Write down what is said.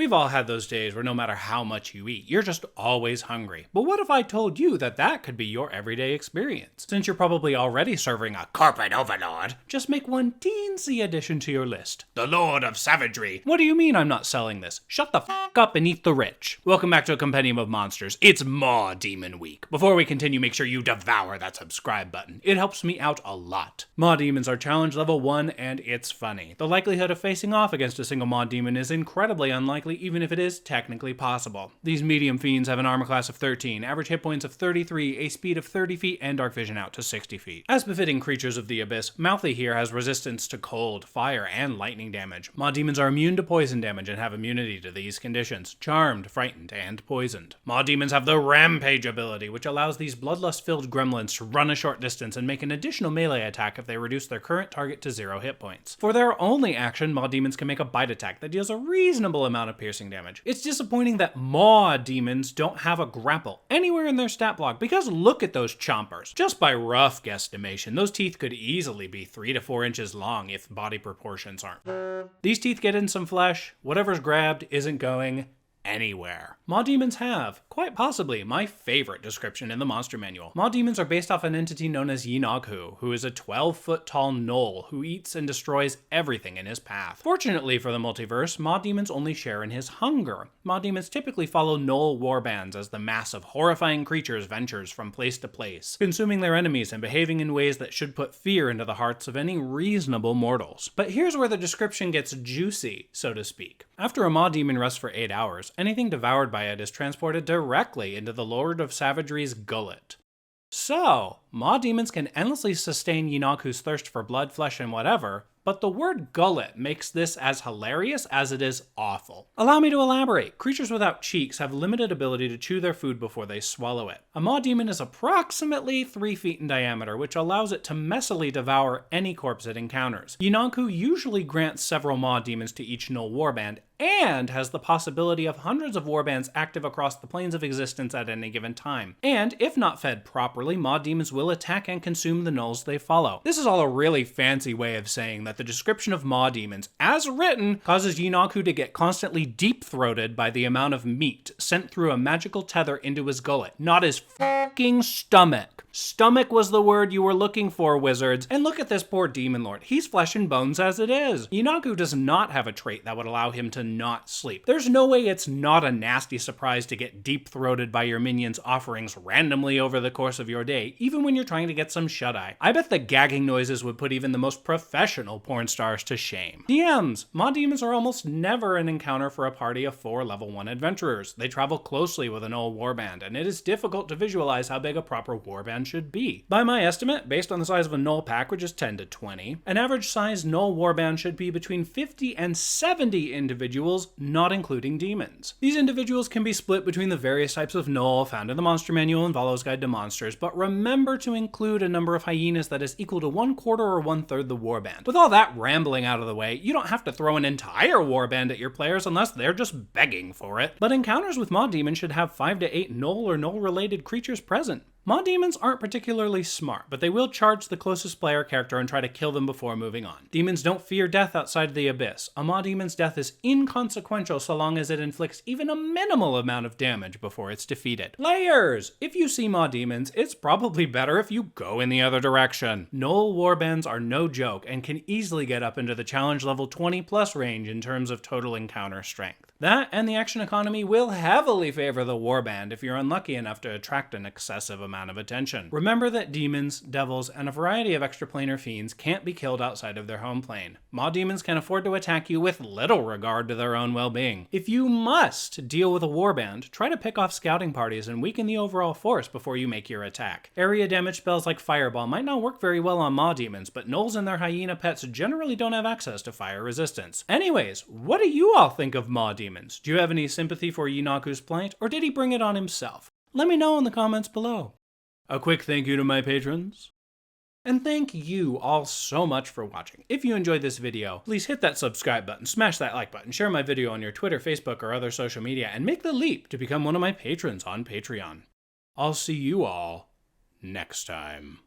We've all had those days where no matter how much you eat, you're just always hungry. But what if I told you that that could be your everyday experience? Since you're probably already serving a corporate overlord, just make one teensy addition to your list. The Lord of Savagery. What do you mean I'm not selling this? Shut the f*** up and eat the rich. Welcome back to a Compendium of Monsters. It's Maw Demon Week. Before we continue, make sure you devour that subscribe button. It helps me out a lot. Maw Demons are challenge level 1 and it's funny. The likelihood of facing off against a single Maw Demon is incredibly unlikely, even if it is technically possible. These medium fiends have an armor class of 13, average hit points of 33, a speed of 30 feet, and dark vision out to 60 feet. As befitting creatures of the Abyss, Mouthy here has resistance to cold, fire, and lightning damage. Maw Demons are immune to poison damage and have immunity to these conditions: charmed, frightened, and poisoned. Maw Demons have the Rampage ability, which allows these bloodlust-filled gremlins to run a short distance and make an additional melee attack if they reduce their current target to 0 hit points. For their only action, Maw Demons can make a bite attack that deals a reasonable amount of piercing damage. It's disappointing that Maw Demons don't have a grapple anywhere in their stat block, because look at those chompers. Just by rough guesstimation, those teeth could easily be 3 to 4 inches long if body proportions aren't. These teeth get in some flesh, whatever's grabbed isn't going anywhere. Maw Demons have, quite possibly, my favorite description in the monster manual. Maw Demons are based off an entity known as Yinaghu, who is a 12-foot tall gnoll who eats and destroys everything in his path. Fortunately for the multiverse, Maw Demons only share in his hunger. Maw Demons typically follow gnoll warbands as the mass of horrifying creatures ventures from place to place, consuming their enemies and behaving in ways that should put fear into the hearts of any reasonable mortals. But here's where the description gets juicy, so to speak. After a Maw Demon rests for 8 hours, anything devoured by it is transported directly into the Lord of Savagery's gullet. So, Maw Demons can endlessly sustain Yinaghu's thirst for blood, flesh, and whatever, but the word gullet makes this as hilarious as it is awful. Allow me to elaborate. Creatures without cheeks have limited ability to chew their food before they swallow it. A Maw Demon is approximately 3 feet in diameter, which allows it to messily devour any corpse it encounters. Yinaghu usually grants several Maw Demons to each gnoll warband, and has the possibility of hundreds of warbands active across the planes of existence at any given time. And, if not fed properly, Maw Demons will attack and consume the gnolls they follow. This is all a really fancy way of saying that the description of Maw Demons, as written, causes Yinaghu to get constantly deep-throated by the amount of meat sent through a magical tether into his gullet, not his fucking stomach. Stomach was the word you were looking for, wizards. And look at this poor demon lord. He's flesh and bones as it is. Yinaghu does not have a trait that would allow him to not sleep. There's no way it's not a nasty surprise to get deep-throated by your minions' offerings randomly over the course of your day, even when you're trying to get some shut-eye. I bet the gagging noises would put even the most professional porn stars to shame. DMs. Maw Demons are almost never an encounter for a party of 4 level 1 adventurers. They travel closely with an old warband, and it is difficult to visualize how big a proper warband should be. By my estimate, based on the size of a gnoll pack, which is 10 to 20, an average size gnoll warband should be between 50 and 70 individuals, not including demons. These individuals can be split between the various types of gnoll found in the Monster Manual and Volo's Guide to Monsters, but remember to include a number of hyenas that is equal to 1/4 or 1/3 the warband. With all that rambling out of the way, you don't have to throw an entire warband at your players unless they're just begging for it. But encounters with Maw Demons should have 5 to 8 gnoll or gnoll-related creatures present. Maw Demons aren't particularly smart, but they will charge the closest player character and try to kill them before moving on. Demons don't fear death outside the Abyss. A Maw Demon's death is inconsequential so long as it inflicts even a minimal amount of damage before it's defeated. Layers! If you see Maw Demons, it's probably better if you go in the other direction. Gnoll warbands are no joke and can easily get up into the challenge level 20+ range in terms of total encounter strength. That and the action economy will heavily favor the warband if you're unlucky enough to attract an excessive amount of attention. Remember that demons, devils, and a variety of extraplanar fiends can't be killed outside of their home plane. Maw Demons can afford to attack you with little regard to their own well-being. If you must deal with a warband, try to pick off scouting parties and weaken the overall force before you make your attack. Area damage spells like Fireball might not work very well on Maw Demons, but gnolls and their hyena pets generally don't have access to fire resistance. Anyways, what do you all think of Maw Demons? Do you have any sympathy for Yinaghu's plight, or did he bring it on himself? Let me know in the comments below. A quick thank you to my patrons. And thank you all so much for watching. If you enjoyed this video, please hit that subscribe button, smash that like button, share my video on your Twitter, Facebook, or other social media, and make the leap to become one of my patrons on Patreon. I'll see you all next time.